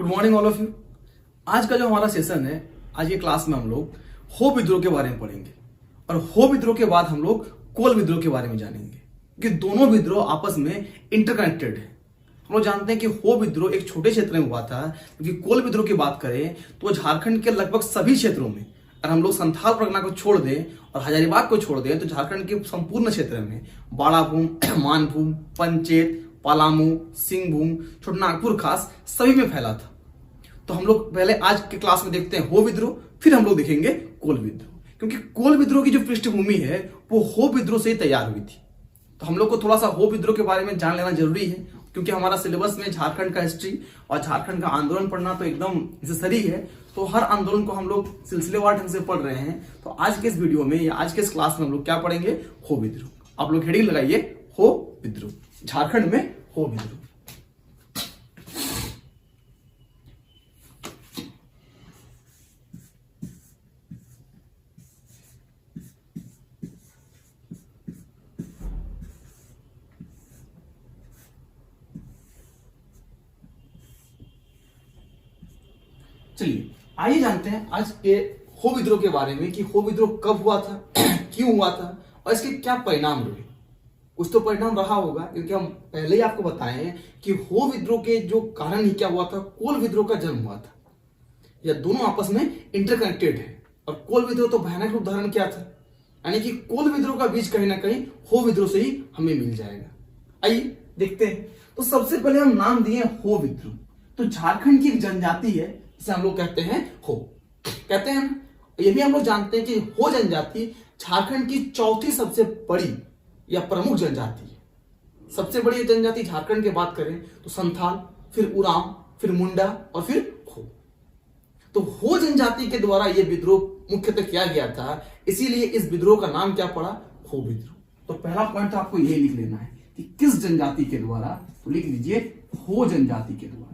Good morning all of you. आज का जो हमारा सेशन है, आज की क्लास में हम लोग हो विद्रोह के बारे में पढ़ेंगे और हो विद्रोह के बाद हम लोग कोल विद्रोह के बारे में जानेंगे कि दोनों विद्रोह आपस में इंटरकनेक्टेड है। हम लोग जानते हैं कि हो विद्रोह एक छोटे क्षेत्र में हुआ था, क्योंकि कोल विद्रोह की बात करें तो झारखंड के लगभग सभी क्षेत्रों में, अगर हम लोग संथाल परगना को छोड़ दें और हजारीबाग को छोड़ दें तो झारखंड के संपूर्ण क्षेत्र में बाड़ाभूम, मानभूम, पंचेत, पलामू, सिंहभूम, छोटनागपुर खास सभी में फैला था। तो हम लोग पहले आज के क्लास में देखते हैं हो विद्रोह, फिर हम लोग देखेंगे कोल विद्रोह, क्योंकि कोल विद्रोह की जो पृष्ठभूमि है वो हो विद्रोह से ही तैयार हुई थी। तो हम लोग को थोड़ा सा हो विद्रोह के बारे में जान लेना जरूरी है, क्योंकि हमारा सिलेबस में झारखंड का हिस्ट्री और झारखंड का आंदोलन पढ़ना तो एकदम नेसेसरी है। तो हर आंदोलन को हम लोग सिलसिलेवार ढंग से पढ़ रहे हैं। तो आज के इस वीडियो में या आज के इस क्लास में हम लोग क्या पढ़ेंगे? हो विद्रोह। आप लोग हेडिंग लगाइए, हो विद्रोह, झारखंड में हो विद्रोह। चलिए आइए जानते हैं आज के हो विद्रोह के बारे में कि हो विद्रोह कब हुआ था, क्यों हुआ था और इसके क्या परिणाम रहे। कुछ तो परिणाम रहा होगा, क्योंकि हम पहले ही आपको बताएं कि हो विद्रोह के जो कारण ही क्या हुआ था, कोल विद्रोह का जन्म हुआ था। यह दोनों आपस में इंटरकनेक्टेड है और कोल विद्रोह तो भयानक रूप धारण किया था, यानी कि कोल विद्रोह का बीज कहीं ना कहीं हो विद्रोह से ही हमें मिल जाएगा। आइए देखते हैं। तो सबसे पहले हम नाम दिए हो विद्रोह। तो झारखंड की एक जनजाति है जिसे हम लोग कहते हैं हो, कहते हैं ना। ये भी हम लोग जानते हैं कि हो जनजाति झारखंड की चौथी सबसे बड़ी या प्रमुख जनजाति है। सबसे बड़ी जनजाति झारखंड की बात करें तो संथाल, फिर उरांव, फिर मुंडा और फिर हो। तो हो जनजाति के द्वारा यह विद्रोह मुख्यतः किया गया था, इसीलिए इस विद्रोह का नाम क्या पड़ा? हो विद्रोह। तो पहला पॉइंट आपको यही लिख लेना है कि किस जनजाति के द्वारा, तो लिख लीजिए हो जनजाति के द्वारा।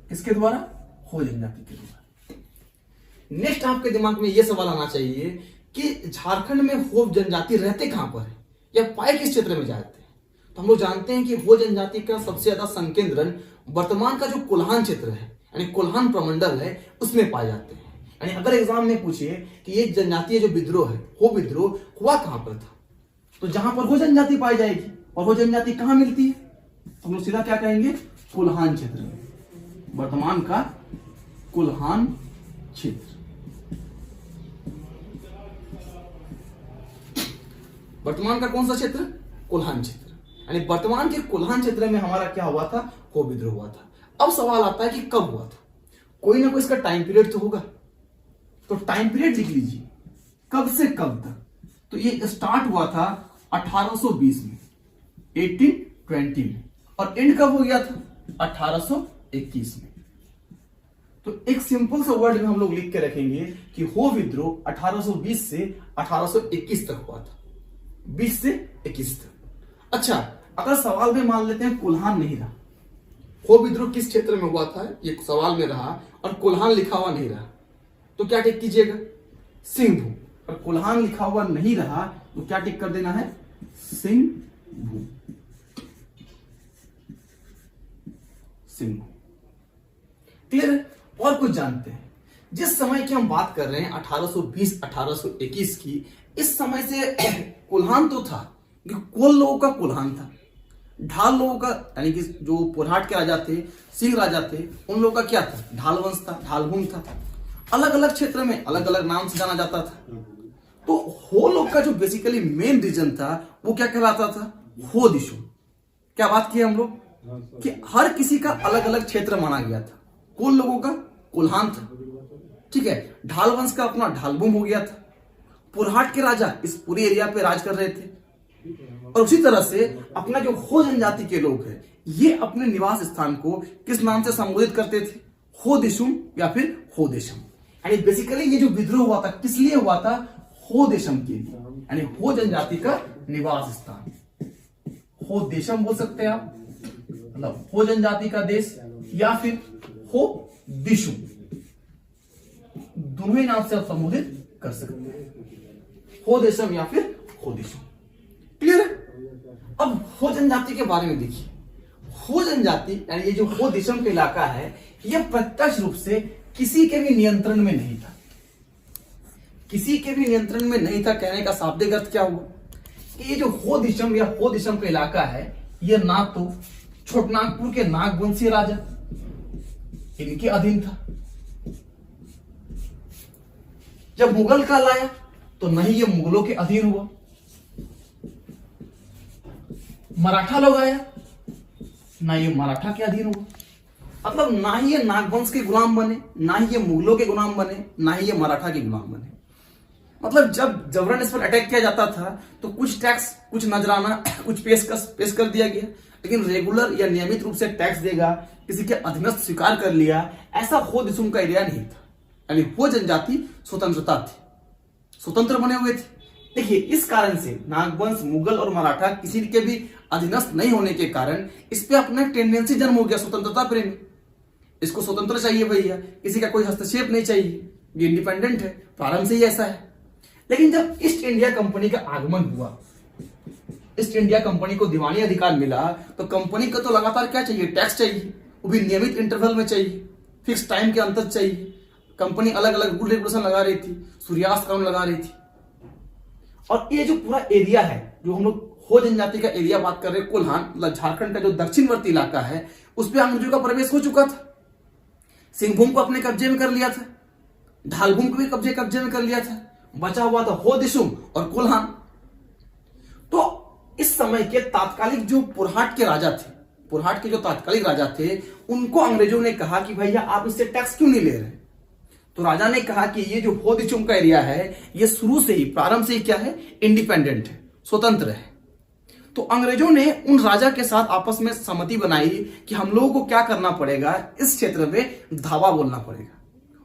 किसके द्वारा? हो जनजाति के द्वारा। नेक्स्ट आपके दिमाग में यह सवाल आना चाहिए कि झारखंड में हो जनजाति रहते कहां पर है या पाए किस क्षेत्र में जाते हैं? तो हम लोग जानते हैं कि हो जनजाति का सबसे ज्यादा संकेंद्रण वर्तमान का जो कोल्हान क्षेत्र है, यानी कोल्हान प्रमंडल है, उसमें पाए जाते हैं। यानी अगर एग्जाम में पूछे कि ये जनजातीय जो विद्रोह है, हो विद्रोह हुआ कहां पर था, तो जहां पर हो जनजाति पाई जाएगी। और हो जनजाति कहां मिलती है? तो हम लोग सीधा क्या कहेंगे? कोल्हान क्षेत्र में, वर्तमान का कोल्हान क्षेत्र। वर्तमान का कौन सा क्षेत्र? कोल्हान क्षेत्र। यानी वर्तमान के कोल्हान क्षेत्र में हमारा क्या हुआ था? हो विद्रोह हुआ था। अब सवाल आता है कि कब हुआ था? कोई ना कोई इसका टाइम पीरियड तो होगा, तो टाइम पीरियड लिख लीजिए, कब से कब तक। तो ये स्टार्ट हुआ था 1820 में, 1820 में, और एंड कब हो गया था? 1821 में। तो एक सिंपल सा वर्ड में हम लोग लिख के रखेंगे कि हो विद्रोह 1820 से 1821 तक हुआ था, 20 से 21 तक। अच्छा, अगर सवाल में मान लेते हैं कोल्हान नहीं रहा, हो विद्रोह किस क्षेत्र में हुआ था ये सवाल में रहा और कोल्हान लिखा हुआ नहीं रहा, तो क्या टिक कीजिएगा? सिंहभूम। और कोल्हान लिखा हुआ नहीं रहा तो क्या टिक कर देना है? सिंहभूम। सिंहभूम। क्लियर? और कुछ जानते हैं? जिस समय की हम बात कर रहे हैं 1820 1821 की, इस समय से कोल्हान तो था, कोल लोगों का कोल्हान था, ढाल लोगों का, यानी कि जो पोरहाट के राजा थे, सिंह राजा थे, उन लोगों का क्या था? ढाल वंश था, ढालभूम था। अलग अलग क्षेत्र में अलग अलग नाम से जाना जाता था। तो हो लोग का जो बेसिकली मेन रीजन था वो क्या कहलाता था? हो दिशु। क्या बात की हम लोग कि हर किसी का अलग अलग क्षेत्र माना गया था। कोल लोगों का कोल्हान था, ठीक है। ढाल वंश का अपना ढालभूम हो गया था। पुरहाट के राजा इस पूरे एरिया पे राज कर रहे थे। और उसी तरह से अपना जो हो जनजाति के लोग हैं, ये अपने निवास स्थान को किस नाम से संबोधित करते थे? हो देशम या फिर हो देशम। यानी बेसिकली ये जो विद्रोह हुआ था किस लिए हुआ था? हो देशम के लिए, यानी हो जनजाति का निवास स्थान। हो देशम बोल सकते हैं आप, मतलब हो जनजाति का देश, या फिर हो दिशु, दोनों ही नाम से आप संबोधित कर सकते हैं, हो देशम या फिर हो दिशु। क्लियर है? अब हो जनजाति के बारे में देखिए। हो जनजाति यानी ये जो हो दिशम का इलाका है, यह प्रत्यक्ष रूप से किसी के भी नियंत्रण में नहीं था। किसी के भी नियंत्रण में नहीं था कहने का शाब्दिक अर्थ क्या हुआ कि ये जो हो दिशम या हो दिशम का इलाका है, यह ना तो छोटनागपुर के नागवंशी राजा इनके अधीन था, जब मुगल काल आया तो नहीं ये मुगलों के अधीन हुआ, मराठा लोग आया ना ये मराठा के अधीन हुआ। मतलब ना ही ये नागवंश के गुलाम बने, ना ही ये मुगलों के गुलाम बने, ना ही ये मराठा के गुलाम बने। मतलब जब जबरन इस पर अटैक किया जाता था तो कुछ टैक्स, कुछ नजराना, कुछ पेश कर दिया गया, लेकिन रेगुलर या नियमित रूप से टैक्स देगा, किसी के अधीनस्थ स्वीकार कर लिया, ऐसा हो दिसुम का एरिया नहीं था। यानी हो जनजाति स्वतंत्रता थी, स्वतंत्र बने हुए थे। देखिए इस कारण से नागवंश, मुगल और मराठा किसी के भी अधीनस्थ नहीं होने के कारण इस पे अपना टेंडेंसी जन्म हो गया स्वतंत्रता प्रेमी। इसको स्वतंत्र चाहिए भैया, किसी का कोई हस्तक्षेप नहीं चाहिए, ये इंडिपेंडेंट है, प्रारंभ से ही ऐसा है। लेकिन जब ईस्ट इंडिया कंपनी का आगमन हुआ, ईस्ट इंडिया कंपनी को दीवानी अधिकार मिला, तो कंपनी को तो लगातार क्या चाहिए, टैक्स चाहिए, वो भी नियमित इंटरवल में चाहिए, फिक्स टाइम के अंतर चाहिए। कंपनी अलग अलग रूल रेगुलेशन लगा रही थी, सूर्यास्त कानून लगा रही थी। और ये जो पूरा एरिया है, जो हम लोग हो जनजाति का एरिया बात कर रहे हैं, कोल्हान मतलब झारखंड का जो दक्षिणवर्ती इलाका है, उस पर अंग्रेजों का प्रवेश हो चुका था। सिंहभूम को अपने कब्जे में कर लिया था, ढालभूम को भी कब्जे में कर लिया था, बचा हुआ था हो दिशुम और कोल्हान। तो इस समय के तात्कालिक जो पुरहाट के राजा थे, पुरहाट के जो तात्कालिक राजा थे, उनको अंग्रेजों ने कहा कि भैया आप इससे टैक्स क्यों नहीं ले रहे। तो राजा ने कहा कि ये जो हो दिशुम का एरिया है, ये शुरू से ही, प्रारंभ से ही क्या है, इंडिपेंडेंट है, स्वतंत्र है। तो अंग्रेजों ने उन राजा के साथ आपस में सहमति बनाई कि हम लोगों को क्या करना पड़ेगा, इस क्षेत्र में धावा बोलना पड़ेगा,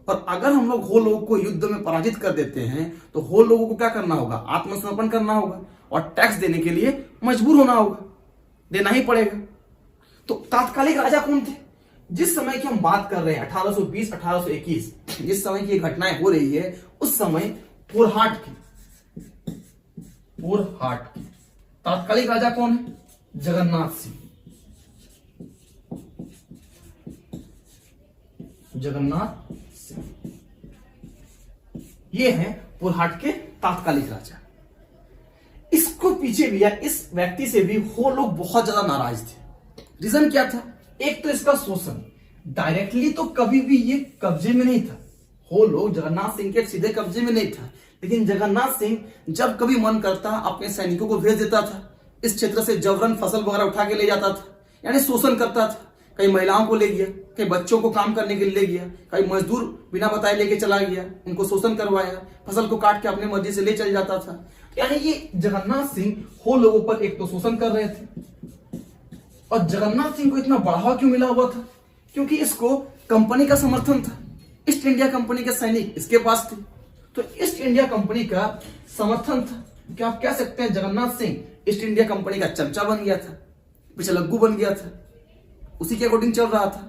और अगर हम लोग हो लोगों को युद्ध में पराजित कर देते हैं तो हो लोगों को क्या करना होगा, आत्मसमर्पण करना होगा और टैक्स देने के लिए मजबूर होना होगा, देना ही पड़ेगा। तो तात्कालिक राजा कौन थे? जिस समय की हम बात कर रहे हैं 1820 1821, जिस समय की घटनाएं हो रही है, उस समय पुरहाट की तात्कालिक राजा कौन है? जगन्नाथ सिंह। जगन्नाथ सिंह ये हैं पुरहाट के तात्कालिक राजा। इसको पीछे भी या इस व्यक्ति से भी हो लोग बहुत ज्यादा नाराज थे। रीजन क्या था? एक तो इसका शोषण, डायरेक्टली तो कभी भी ये कब्जे में नहीं था, हो लोग जगन्नाथ सिंह के सीधे कब्जे में नहीं था, लेकिन जगन्नाथ सिंह जब कभी मन करता अपने सैनिकों को भेज देता था, इस क्षेत्र से जबरन फसल वगैरह उठा के ले जाता था, यानी शोषण करता था। कई महिलाओं को ले गया, कई बच्चों को काम करने के लिए ले गया, कई मजदूर बिना बताए लेके चला गया, उनको शोषण करवाया, फसल को काट के अपने मर्जी से ले चल जाता था। यानी ये जगन्नाथ सिंह हो लोगों पर एक तो शोषण कर रहे थे, और जगन्नाथ सिंह को इतना बढ़ावा क्यों मिला हुआ था? क्योंकि इसको कंपनी का समर्थन था, ईस्ट इंडिया कंपनी के सैनिक इसके पास थे, तो ईस्ट इंडिया कंपनी का समर्थन था। क्या आप कह सकते हैं Jagannath Singh east India company का चमचा बन गया था, पिछलग्गू बन गया था, उसी के अकॉर्डिंग चल रहा था।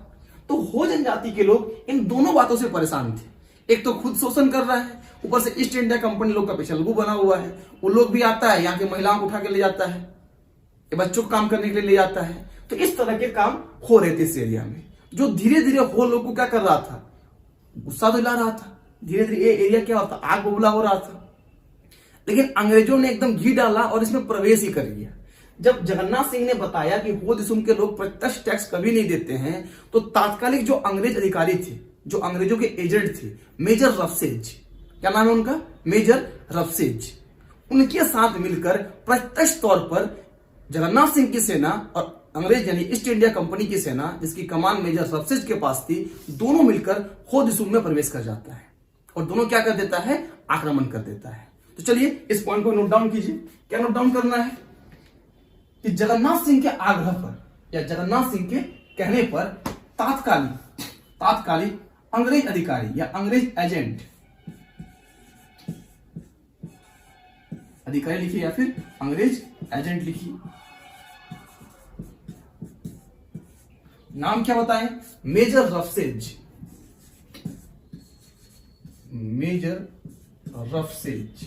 तो हो जनजाति के लोग इन दोनों बातों से परेशान थे, एक तो खुद शोषण कर रहा है, ऊपर से ईस्ट इंडिया कंपनी लोग का पिछलग्गू बना हुआ है, वो लोग भी आता है यहाँ के महिलाओं को उठा के ले जाता है, बच्चों को काम करने के लिए ले जाता है। तो इस तरह के काम हो रहे थे इस एरिया में, जो धीरे धीरे हो लोग को क्या कर रहा था, गुस्सा दिला रहा था। धीरे धीरे ये एरिया क्या होता, आग बबूला हो रहा था। लेकिन अंग्रेजों ने एकदम घी डाला और इसमें प्रवेश ही कर लिया। जब जगन्नाथ सिंह ने बताया कि हो दिसुम के लोग प्रत्यक्ष टैक्स कभी नहीं देते हैं, तो तात्कालिक जो अंग्रेज अधिकारी थे, जो अंग्रेजों के एजेंट थे, मेजर रफसेज, क्या नाम है उनका, मेजर रफसेज, उनके साथ मिलकर प्रत्यक्ष तौर पर जगन्नाथ सिंह की सेना और अंग्रेज यानी ईस्ट इंडिया कंपनी की सेना, जिसकी कमान मेजर रफसेज के पास थी, दोनों मिलकर हो दिसुम में प्रवेश कर जाता है और दोनों क्या कर देता है, आक्रमण कर देता है। तो चलिए इस पॉइंट को नोट डाउन कीजिए। क्या नोट डाउन करना है कि जगन्नाथ सिंह के आग्रह पर या जगन्नाथ सिंह के कहने पर तात्कालिक अंग्रेज अधिकारी या अंग्रेज एजेंट, अधिकारी लिखिए या फिर अंग्रेज एजेंट लिखिए, नाम क्या बताएं, मेजर रफसेज, मेजर रफसेज,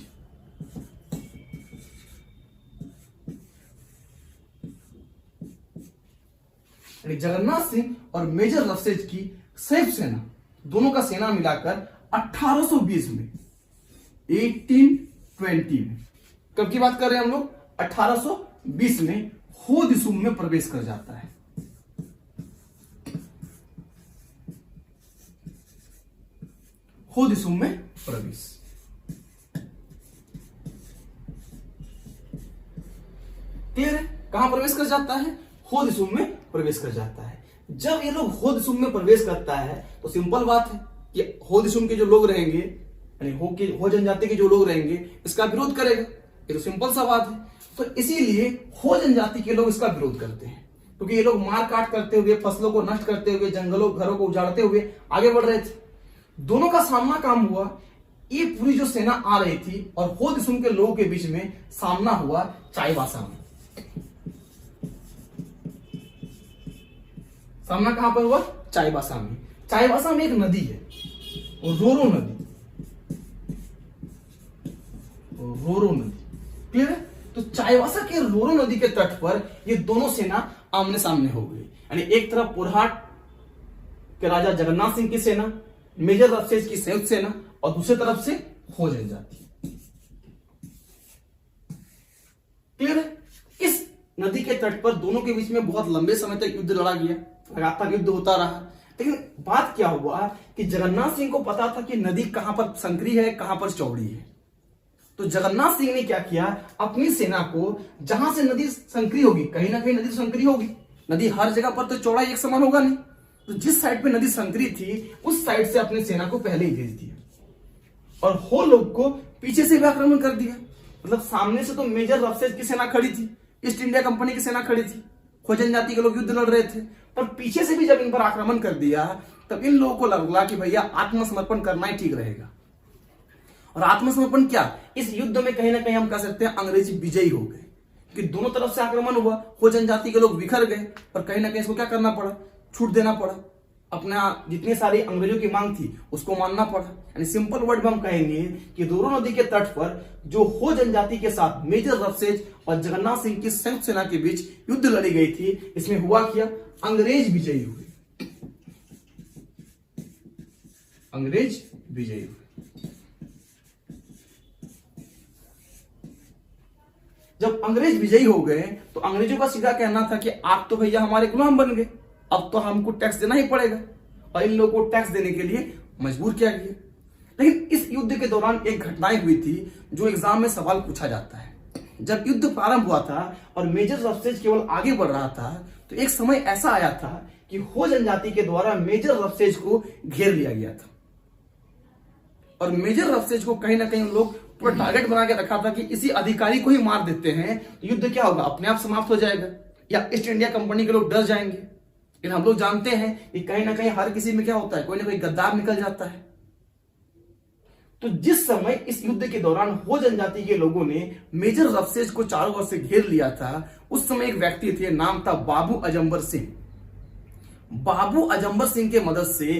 यानी जगन्नाथ सिंह और मेजर रफसेज की संयुक्त सेना, दोनों का सेना मिलाकर 1820 में, 1820 में, कब की बात कर रहे हैं हम लोग, 1820 में हो दिसुम में प्रवेश कर जाता है। हो दिसुम में प्रवेश। क्लियर है? कहां प्रवेश कर जाता है? हो दिसुम में प्रवेश कर जाता है। जब ये लोग हो दिसुम में प्रवेश करता है तो सिंपल बात है कि हो दिसुम के जो लोग रहेंगे, यानी हो जनजाति के जो लोग रहेंगे, इसका विरोध करेगा। ये तो सिंपल सा बात है। तो इसीलिए हो जनजाति के लोग इसका विरोध करते हैं, क्योंकि ये लोग मार काट करते हुए, फसलों को नष्ट करते हुए, जंगलों घरों को उजाड़ते हुए आगे बढ़ रहे थे। दोनों का सामना काम हुआ। ये पूरी जो सेना आ रही थी और हो दिसुम के लोगों के बीच में सामना हुआ चाईबासा में। सामना कहां पर हुआ? चाईबासा में। चाईबासा में एक नदी है, रोरो नदी। रोरो नदी, क्लियर है? तो चाईबासा के रोरो नदी के तट पर ये दोनों सेना आमने सामने हो गई। यानी एक तरफ पुरहाट के राजा जगन्नाथ सिंह की सेना, मेजर रफसेज की संयुक्त सेना, और दूसरी तरफ से हो जनजाति। क्लियर है? इस नदी के तट पर दोनों के बीच में बहुत लंबे समय तक युद्ध लड़ा गया, लगातार युद्ध होता रहा। लेकिन बात क्या हुआ कि जगन्नाथ सिंह को पता था कि नदी कहां पर संकरी है, कहां पर चौड़ी है। तो जगन्नाथ सिंह ने क्या किया, अपनी सेना को जहां से नदी संकरी होगी, कहीं ना कहीं नदी संकरी होगी, नदी हर जगह पर तो चौड़ाई एक समान होगा नहीं, तो जिस साइड पे नदी संकरी थी उस साइड से अपनी सेना को पहले ही भेज दिया और हो लोग को पीछे से भी आक्रमण कर दिया। मतलब सामने से तो मेजर रफसेज की सेना खड़ी थी, ईस्ट इंडिया कंपनी की सेना खड़ी थी, हो जनजाति के लोग युद्ध लड़ रहे थे, पर पीछे से भी जब इन पर आक्रमण कर दिया तब इन लोगों को लगा कि भैया आत्मसमर्पण करना ही ठीक रहेगा। और आत्मसमर्पण क्या, इस युद्ध में कहीं ना कहीं हम कह सकते हैं अंग्रेजी विजयी हो गए, कि दोनों तरफ से आक्रमण हुआ, हो जनजाति के लोग बिखर गए और कहीं ना कहीं इसको क्या करना पड़ा, छूट देना पड़ा, अपना जितनी सारी अंग्रेजों की मांग थी उसको मानना पड़ा। यानी सिंपल वर्ड में हम कहेंगे कि रोरो नदी के तट पर जो हो जनजाति के साथ मेजर रफसेज और जगन्नाथ सिंह की संयुक्त सेना के बीच युद्ध लड़ी गई थी, इसमें हुआ क्या, अंग्रेज विजयी हुए। अंग्रेज विजयी हुए। जब अंग्रेज विजयी हो गए तो अंग्रेजों का सीधा कहना था कि आप तो भैया हमारे गुलाम बन गए, अब तो हमको टैक्स देना ही पड़ेगा, और इन लोगों को टैक्स देने के लिए मजबूर किया गया। लेकिन इस युद्ध के दौरान एक घटनाएं हुई थी जो एग्जाम में सवाल पूछा जाता है। जब युद्ध प्रारंभ हुआ था और मेजर रफसेज केवल आगे बढ़ रहा था तो एक समय ऐसा आया था कि हो जनजाति के द्वारा मेजर रफसेज को घेर लिया गया था और मेजर रफसेज को कहीं ना कहीं लोग पूरा टारगेट बना के रखा था कि इसी अधिकारी को ही मार देते हैं तो युद्ध क्या होगा, अपने आप समाप्त हो जाएगा या ईस्ट इंडिया कंपनी के लोग डर जाएंगे। लेकिन हम लोग जानते हैं कि कहीं ना कहीं हर किसी में क्या होता है, कोई ना कोई गद्दार निकल जाता है। तो जिस समय इस युद्ध के दौरान हो जनजाति के लोगों ने मेजर रफसेज को चारों ओर से घेर लिया था, उस समय एक व्यक्ति थे, नाम था बाबू अजम्बर सिंह। बाबू अजम्बर सिंह के मदद से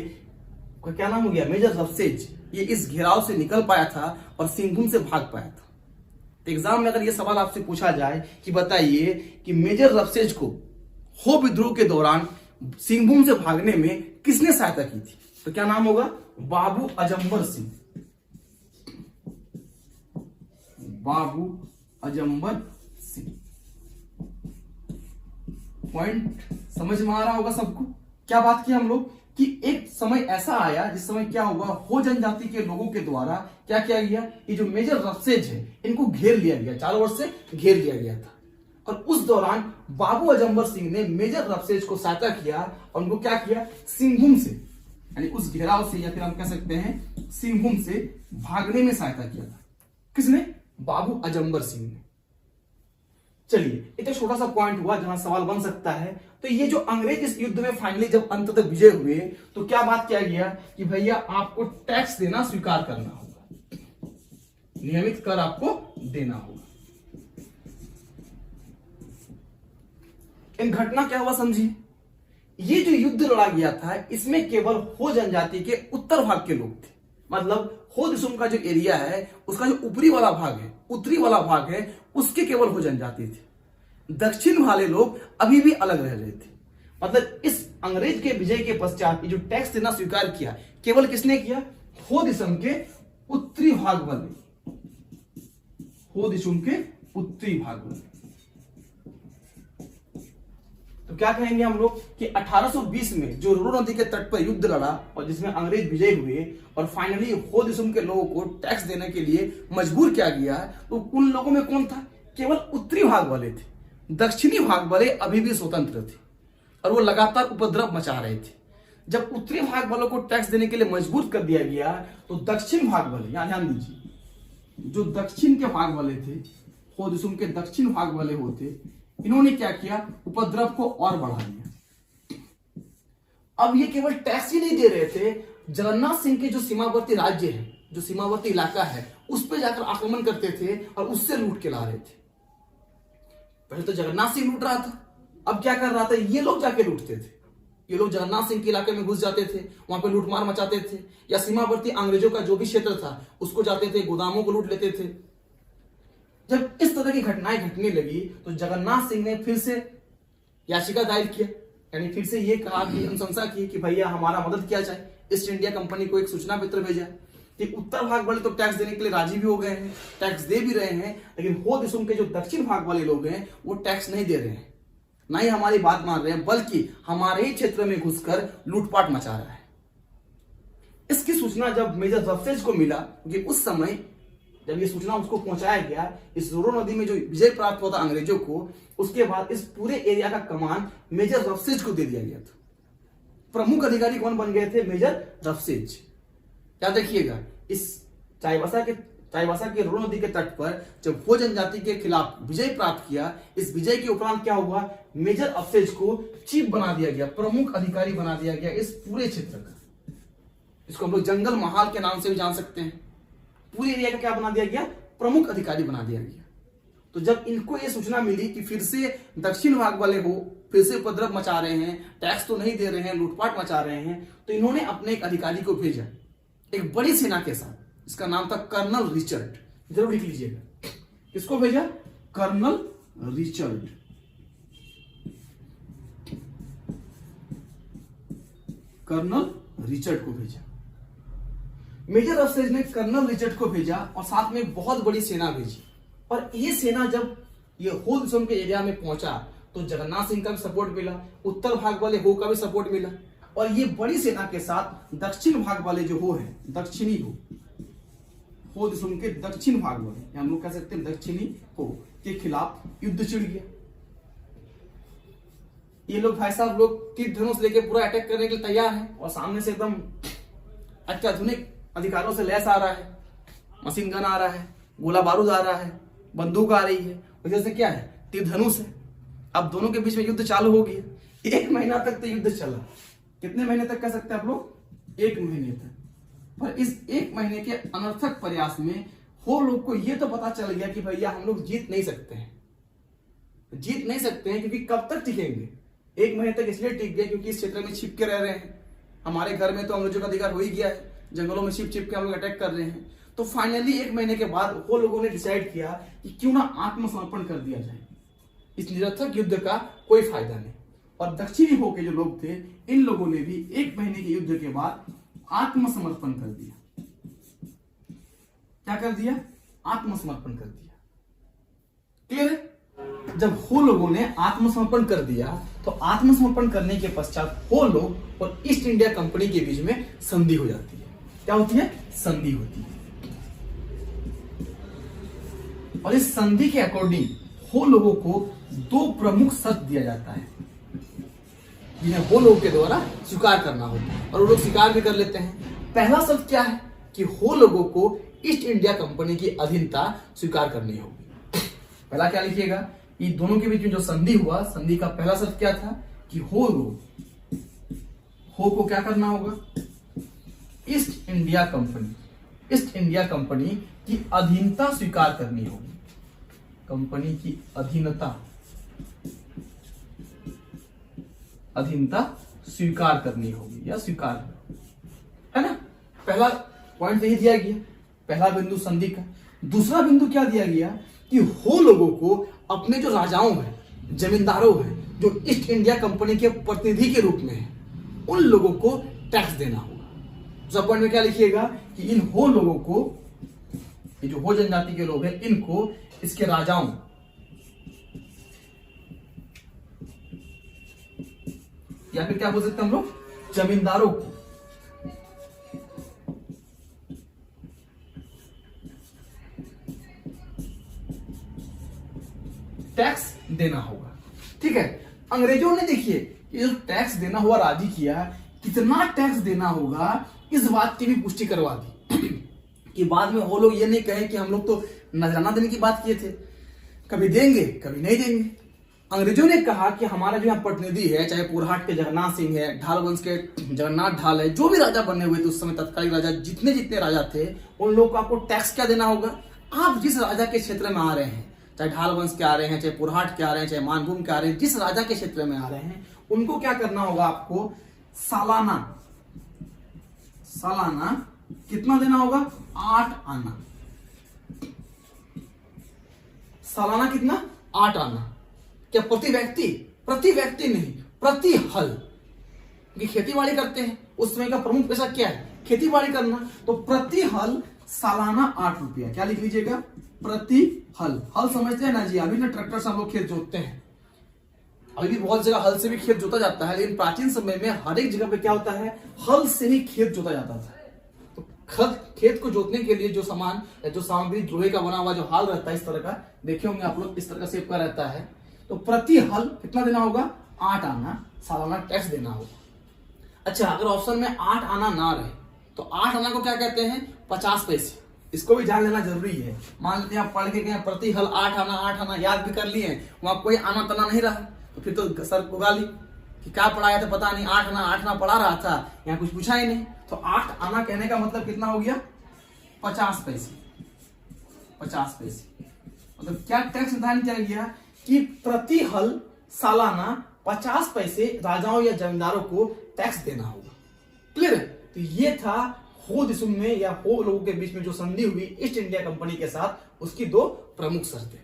क्या नाम हो गया, मेजर रफसेज, ये इस घेराव से निकल पाया था और सिंहभूम से भाग पाया था। तो एग्जाम में अगर ये सवाल आपसे पूछा जाए कि बताइए कि मेजर रफसेज को हो विद्रोह के दौरान सिंहभूम से भागने में किसने सहायता की थी, तो क्या नाम होगा, बाबू अजम्बर सिंह। बाबू अजम्बर सिंह। पॉइंट समझ में आ रहा होगा सबको। क्या बात की हम लोग कि एक समय ऐसा आया जिस समय क्या हुआ, हो जनजाति के लोगों के द्वारा क्या किया गया, ये जो मेजर रफसेज है इनको घेर लिया गया, चारों ओर से घेर लिया गया था। और उस दौरान बाबू अजम्बर सिंह ने मेजर रफसेज को सहायता किया और उनको क्या किया, सिंहभूम से, यानी उस घेराव से या फिर हम कह सकते हैं सिंहभूम से भागने में सहायता किया था। किसने, बाबू अजम्बर सिंह ने। चलिए, एक छोटा सा पॉइंट हुआ जहां सवाल बन सकता है। तो ये जो अंग्रेज इस युद्ध में फाइनली जब अंततः विजय हुए तो क्या बात किया गया कि भैया आपको टैक्स देना स्वीकार करना होगा, नियमित कर आपको देना होगा। इन घटना क्या हुआ समझिए, ये जो युद्ध लड़ा गया था इसमें केवल हो जनजाति के उत्तर भाग के लोग थे, मतलब हो दिसुम का जो एरिया है उसका जो ऊपरी वाला भाग है, उत्तरी वाला भाग है, उसके केवल हो जनजाति थे। दक्षिण वाले लोग अभी भी अलग रह रहे थे, मतलब इस अंग्रेज के विजय के पश्चात ये जो टैक्स देना स्वीकार किया, केवल किसने किया? हो दिसम के उत्तरी भाग वाले, हो दिसम के उत्तरी भाग वाले। तो क्या कहेंगे हम लोग कि 1820 में जो रोरो नदी के तट पर युद्ध लड़ा और जिसमें अंग्रेज विजय हुए और फाइनली हो दिसम के लोगों को टैक्स देने के लिए मजबूर किया गया, तो उन लोगों में कौन था? केवल उत्तरी भाग वाले थे। दक्षिणी भाग वाले अभी भी स्वतंत्र थे और वो लगातार उपद्रव मचा रहे थे। जब उत्तरी भाग वालों को टैक्स देने के लिए मजबूर कर दिया गया तो दक्षिण भाग वाले, यहां ध्यान दीजिए, जो दक्षिण के भाग वाले थे, हो दिसम के दक्षिण भाग वाले होते, इन्होंने क्या किया? उपद्रव को और बढ़ा दिया। अब ये केवल टैक्स ही नहीं दे रहे थे, जगन्नाथ सिंह के जो सीमावर्ती राज्य है, जो सीमावर्ती इलाका है, उस पर जाकर आक्रमण करते थे और उससे लूट के ला रहे थे। पहले तो जगन्नाथ सिंह लूट रहा था, अब क्या कर रहा था? ये लोग जाके लूटते थे। ये लोग जगन्नाथ सिंह के इलाके में घुस जाते थे, वहां पे लूटमार मचाते थे, या सीमावर्ती अंग्रेजों का जो भी क्षेत्र था उसको जाते थे, गोदामों को लूट लेते थे। जब इस तरह की घटनाएं घटने लगी तो जगन्नाथ सिंह ने फिर से याचिका दायर किया, यानी फिर से ये कहा कि अनुशंसा की कि भैया हमारा मदद किया जाए। ईस्ट इंडिया कंपनी को एक सूचना पत्र भेजा कि उत्तर भाग वाले तो टैक्स देने के लिए राजी भी हो गए हैं, टैक्स दे भी रहे हैं, लेकिन हो दिसम के जो दक्षिण भाग वाले लोग हैं वो टैक्स नहीं दे रहे हैं, ना ही हमारी बात मान रहे हैं, बल्कि हमारे ही क्षेत्र में घुसकर लूटपाट मचा रहा है। इसकी सूचना जब मेजर रफसेज को मिला, क्योंकि उस समय जब ये सूचना उसको पहुंचाया गया, इस रोरो नदी में जो विजय प्राप्त हुआ था अंग्रेजों को, उसके बाद इस पूरे एरिया का कमान मेजर रफसेज को दे दिया गया था। प्रमुख अधिकारी कौन बन गए थे? मेजर रफसेज। क्या देखिएगा, इस चाईबासा के रोरो नदी के तट पर जब हो जनजाति के खिलाफ विजय प्राप्त किया, इस विजय के उपरांत क्या हुआ? मेजर रफसेज को चीफ बना दिया गया, प्रमुख अधिकारी बना दिया गया इस पूरे क्षेत्र का। इसको हम लोग जंगल महाल के नाम से भी जान सकते हैं। पूरे एरिया का क्या बना दिया गया? प्रमुख अधिकारी बना दिया गया। तो जब इनको यह सूचना मिली कि फिर से दक्षिण भाग वाले हो फिर से उपद्रव मचा रहे हैं, टैक्स तो नहीं दे रहे हैं, लूटपाट मचा रहे हैं, तो इन्होंने अपने एक अधिकारी को भेजा एक बड़ी सेना के साथ। इसका नाम था कर्नल रिचर्ड, जरूर लिख लीजिएगा। किसको भेजा? Colonel Richard. कर्नल रिचर्ड को भेजा। मेजर रफसेज ने कर्नल रिचर्ड को भेजा और साथ में एक बहुत बड़ी सेना भेजी। और ये सेना जब ये हो दिसम के एरिया में पहुंचा तो जगन्नाथ सिंह का भी सपोर्ट मिला, उत्तर भाग वाले हो का भी सपोर्ट मिला, और ये बड़ी सेना के साथ दक्षिण भाग वाले जो हो है, दक्षिणी हो दिसम के दक्षिण भाग वाले, हम लोग कह सकते हैं दक्षिणी हो के खिलाफ युद्ध छिड़ गया। ये लोग भाई साहब लोग तीर धनुष लेके पूरा अटैक करने के लिए तैयार हैं और सामने से एकदम अत्याधुनिक अधिकारों से लैस आ रहा है, मशीन गन आ रहा है, गोला बारूद आ रहा है, बंदूक आ रही है, वजह से क्या है? तीर धनुष है। अब दोनों के बीच में युद्ध चालू हो गया। 1 महीना तक तो युद्ध चला। कितने महीने तक कह सकते हैं आप लोग? 1 महीने तक। पर इस 1 महीने के अनर्थक प्रयास में हो लोग को यह तो पता चल गया कि भैया हम लोग जीत नहीं सकते हैं, जीत नहीं सकते हैं, क्योंकि कब तक टिकेंगे? 1 महीने तक इसलिए टिक गए क्योंकि इस क्षेत्र में छिप के रह रहे हैं। हमारे घर में तो अंग्रेजों का अधिकार हो ही गया है, जंगलों में छिप छिप के हम लोग अटैक कर रहे हैं। तो फाइनली 1 महीने के बाद वो लोगों ने डिसाइड किया कि क्यों ना आत्मसमर्पण कर दिया जाए, इस निरर्थक युद्ध का कोई फायदा नहीं। और दक्षिणी हो के जो लोग थे, इन लोगों ने भी 1 महीने के युद्ध के बाद आत्मसमर्पण कर दिया। क्या कर दिया? आत्मसमर्पण कर दिया। क्लियर है? जब हो लोगों ने आत्मसमर्पण कर दिया तो आत्मसमर्पण करने के पश्चात हो लोग और ईस्ट इंडिया कंपनी के बीच में संधि हो जाती है। क्या होती है? संधि होती है। और इस संधि के अकॉर्डिंग हो लोगों को 2 प्रमुख शर्त दिया जाता है, जिन्हें हो लोगों के द्वारा स्वीकार करना होता है, और वो लोग स्वीकार भी कर लेते हैं। पहला शर्त क्या है? कि हो लोगों को ईस्ट इंडिया कंपनी की अधीनता स्वीकार करनी होगी। पहला क्या लिखिएगा? कि दोनों के बीच में जो संधि हुआ, संधि का पहला शर्त क्या था? कि हो को क्या करना होगा? ईस्ट इंडिया कंपनी की अधीनता स्वीकार करनी होगी। कंपनी की अधीनता स्वीकार करनी होगी या स्वीकार है ना। पहला पॉइंट यही दिया गया, पहला बिंदु संधि का। दूसरा बिंदु क्या दिया गया? कि हो लोगों को अपने जो राजाओं हैं, जमींदारों हैं, जो ईस्ट इंडिया कंपनी के प्रतिनिधि के रूप में है, उन लोगों को टैक्स देना होगा। सब पॉइंट में क्या लिखिएगा कि इन हो लोगों को, ये जो हो जनजाति के लोग हैं, इनको इसके राजाओं या फिर क्या बोल सकते हैं हम लोग, जमींदारों को टैक्स देना होगा। ठीक है, अंग्रेजों ने देखिए ये जो टैक्स देना हुआ राजी किया, कितना टैक्स देना होगा इस बात की भी पुष्टि करवा दी कि बाद में वो लोग ये नहीं कहें कि हम लोग तो नजराना देने की बात किए थे, कभी देंगे कभी नहीं देंगे। अंग्रेजों ने कहा कि हमारा जो यहाँ प्रतिनिधि है, चाहे पुरहाट के जगन्नाथ सिंह है, ढाल वंश के जगन्नाथ ढाल है, जो भी राजा बने हुए थे उस समय तत्कालीन राजा, जितने जितने राजा थे, उन लोगों को आपको टैक्स क्या देना होगा। आप जिस राजा के क्षेत्र में आ रहे हैं, चाहे ढाल वंश के आ रहे हैं, चाहे पुरहाट के आ रहे हैं, चाहे मानभूम के आ रहे हैं, जिस राजा के क्षेत्र में आ रहे हैं, उनको क्या करना होगा, आपको सालाना कितना देना होगा, 8 आना। सालाना कितना, 8 आना। क्या प्रति व्यक्ति नहीं, प्रति हल, क्योंकि खेती बाड़ी करते हैं, उस समय का प्रमुख पेशा क्या है, खेती बाड़ी करना। तो प्रति हल सालाना 8 रुपया। क्या लिख लीजिएगा, प्रति हल। हल समझते हैं ना जी, अभी ना ट्रैक्टर से हम लोग खेत जोतते हैं, अभी भी बहुत जगह हल से भी खेत जोता जाता है, लेकिन प्राचीन समय में हर एक जगह पे क्या होता है, हल से ही खेत जोता जाता था। तो खेत को जोतने के लिए जो सामान या जो सामग्री लोहे का बना हुआ जो हल रहता है, इस तरह का देखे होंगे आप लोग, इस तरह का शेप का रहता है। तो प्रति हल कितना देना होगा, 8 आना सालाना टैक्स देना होगा। अच्छा, अगर ऑप्शन में 8 आना ना रहे तो 8 आना को क्या कहते हैं, 50 पैसे। इसको भी जान लेना जरूरी है। मान लेते हैं आप पढ़ के गए प्रति हल 8 आना याद भी कर लिए, वहां कोई आना तना नहीं रहा, तो फिर तो सर को गाली कि क्या पढ़ाया था पता नहीं, 8 आना पढ़ा रहा था, यहाँ कुछ पूछा ही नहीं। तो 8 आना कहने का मतलब कितना हो गया, 50 पैसे। 50 पैसे मतलब क्या टैक्स निर्धारण किया गया कि प्रति हल सालाना 50 पैसे राजाओं या जमींदारों को टैक्स देना होगा। क्लियर है। तो ये था हो दिसुम में या हो लोगों के बीच में जो संधि हुई ईस्ट इंडिया कंपनी के साथ, उसकी 2 प्रमुख शर्तें।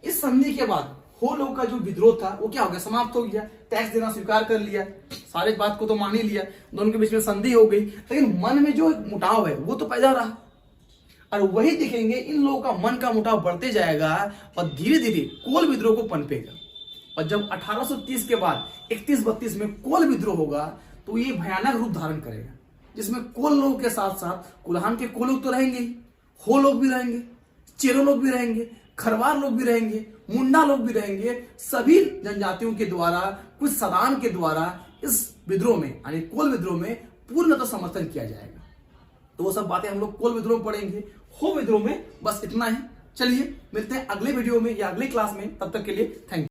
इस संधि के बाद हो लोगों का जो विद्रोह था वो क्या हो गया, समाप्त हो गया। टैक्स देना स्वीकार कर लिया, सारे बात को तो मान ही लिया, दोनों के बीच में संधि हो गई, लेकिन मन में जो मुटाव है वो तो पैदा रहा। और वही देखेंगे इन लोगों का मन का मुटाव बढ़ते जाएगा और धीरे धीरे कोल विद्रोह को पनपेगा। और जब 1830 के बाद 31-32 में कोल विद्रोह होगा तो ये भयानक रूप धारण करेगा, जिसमें कोल लोगों के साथ साथ कुल्हान के कोल लोग तो रहेंगे ही, हो लोग भी रहेंगे, चेरो लोग भी रहेंगे, खरवार लोग भी रहेंगे, मुंडा लोग भी रहेंगे। सभी जनजातियों के द्वारा, कुछ सदान के द्वारा इस विद्रोह में यानी कोल विद्रोह में पूर्णतः समर्थन किया जाएगा। तो वो सब बातें हम लोग कोल विद्रोह में पढ़ेंगे। हो विद्रोह में बस इतना ही। चलिए मिलते हैं अगले वीडियो में या अगली क्लास में, तब तक के लिए थैंक यू।